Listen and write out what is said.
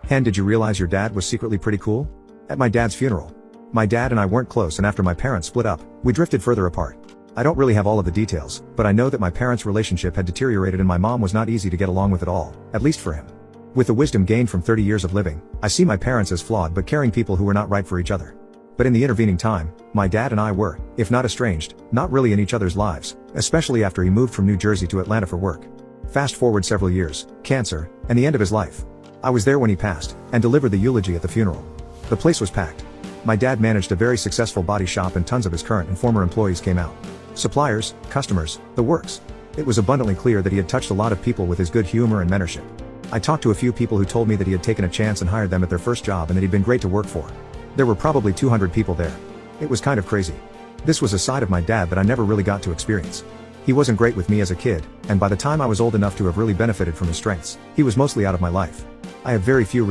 Hen, did you realize your dad was secretly pretty cool? At my dad's funeral, my dad and I weren't close, and after my parents split up, we drifted further apart. I don't really have all of the details, but I know that my parents' relationship had deteriorated and my mom was not easy to get along with at all, at least for him. With the wisdom gained from 30 years of living, I see my parents as flawed but caring people who were not right for each other. But in the intervening time, my dad and I were, if not estranged, not really in each other's lives, especially after he moved from New Jersey to Atlanta for work. Fast forward several years, cancer, and the end of his life. I was there when he passed, and delivered the eulogy at the funeral. The place was packed. My dad managed a very successful body shop and tons of his current and former employees came out. Suppliers, customers, the works. It was abundantly clear that he had touched a lot of people with his good humor and mentorship. I talked to a few people who told me that he had taken a chance and hired them at their first job and that he'd been great to work for. There were probably 200 people there. It was kind of crazy. This was a side of my dad that I never really got to experience. He wasn't great with me as a kid, and by the time I was old enough to have really benefited from his strengths, he was mostly out of my life. I have very few